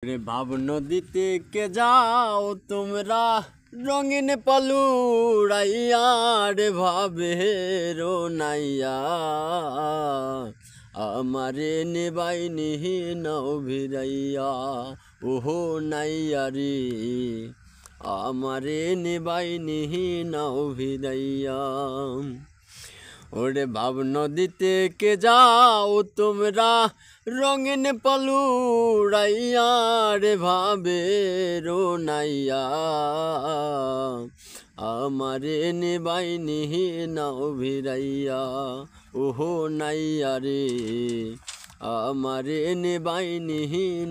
রে ভাব নদীতে কে যাও তোমরা রঙিন পালুড়াইয়া রে ভাবেরো নাইয়া আমারে নেবাইনি নাও ভিড়াইয়া ওহো নাইয়া রে আমারে নেবাইনি নাও ভিড়াইয়া। ওরে ভাব নদীতে কে যাও তোমরা রঙিন পালুড়াইয়া রে ভাবেরো নাইয়া আমারে নেবাইনি নাও ভিড়াইয়া ওহো নাইয়া রে আমারে নেবাইনি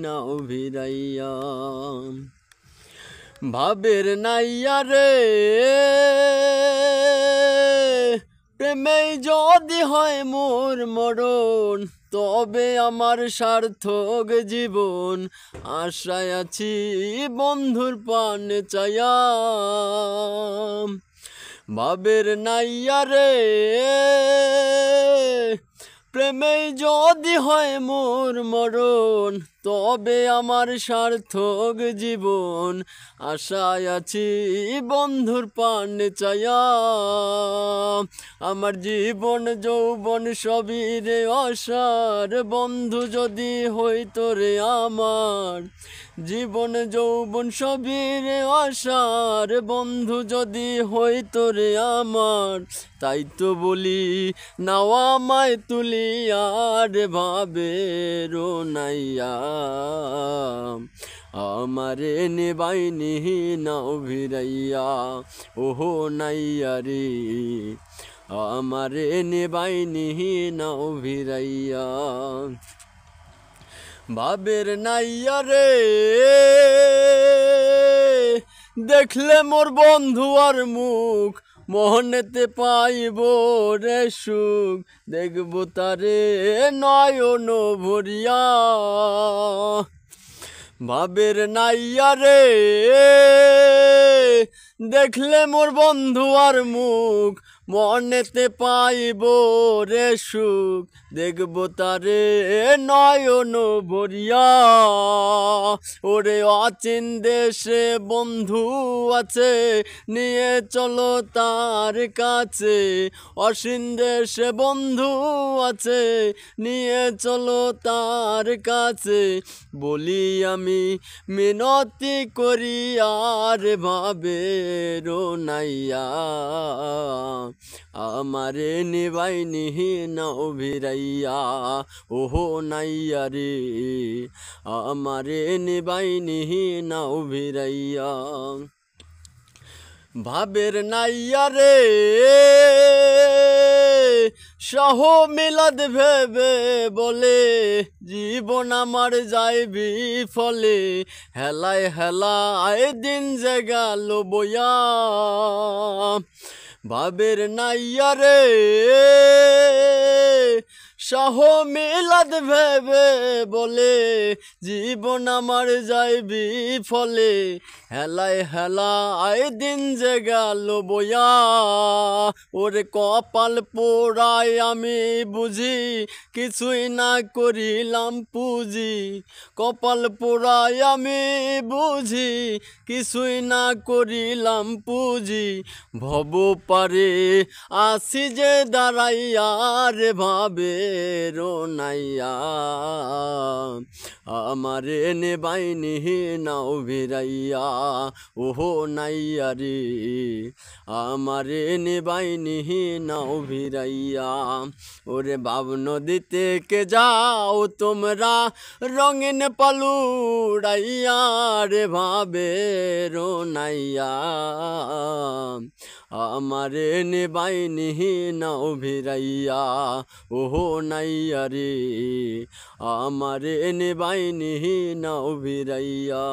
নাও ভিড়াইয়া। ভাবের নাইয়া রে প্রেমেই যদি হয় মোর মরণ তবে আমার সার্থক জীবন। আশায় আছি বন্ধুর পান চাইয়া ভাবের নাইয়া রে প্রেমেই যদি হয় মোর মরণ তবে আমার সার্থক জীবন। আশায় আছি বন্ধুর পান চাইয়া আমার জীবন যৌবন সবই রে অসার বন্ধু যদি হইতো রে আমার জীবন যৌবন সবই রে অসার বন্ধু যদি হইতো রে আমার। তাই তো বলি নাও আমায় তুলিয়া রে ভাবেরো নাইয়া আমারে নেবাইনি নাও ভিড়াইয়া ওহো নাইয়া রে আমারে নেবাইনি নাও ভিড়াইয়া। ভাবের নাইয়া রে দেখলে মোর বন্ধু আর মুখ মোহনেতে পাইব রে সুখ দেখব তারে নয়ন ভরিয়া। ভাবের নাইয়া রে দেখলে মোর বন্ধু আর মুখ মনেতে পাইব রে সুখ দেখব তারে নয়ন ভরিয়া। ওরে অচিন দেশে বন্ধু আছে নিয়ে চলো তার কাছে অসীন দেশে বন্ধু আছে নিয়ে চলো তার কাছে। বলি আমি মিনতি করি আর ভাবেরো নাইয়া আমারে নেবাইনি নাও ভিড়াইয়া ওহো নাইয়া রে আমারে নেবাইনি নাও ভিড়াইয়া। ভাবের নাইয়া রে সহ মিলাদ ভেবে বলে জীবন আমার যাইবি ফলে হেলায় হেলায় দিন যে গেল বইয়া। ভাবের নাইয়া রে সহ মিলাদ ভেবে বলে জীবন আমার যাইবি ফলে হেলায় হেলায় দিন যে গেল বইয়া। ওরে কপাল পোড়ায় আমি বুঝি কিছুই না করিলাম পুঁজি কপাল পোড়ায় আমি বুঝি কিছুই না করিলাম পুঁজি। ভব পারে আসি যে দাঁড়াইয়া রে ভাবেরো নাইয়া আমারে নেবাইনি নাও ভিড়াইয়া ওহো নাইয়া রে আমারে নেবাইনি নাও ভিড়াইয়া। ওরে ভাব নদীতে কে যাও তোমরা রঙিন পালুড়াইয়া রে ভাবেরো নাইয়া আমারে নেবাইনি নাও ভিড়াইয়া ওহো নাইয়া রে আমারে নেবাইনি নাও ভিড়াইয়া।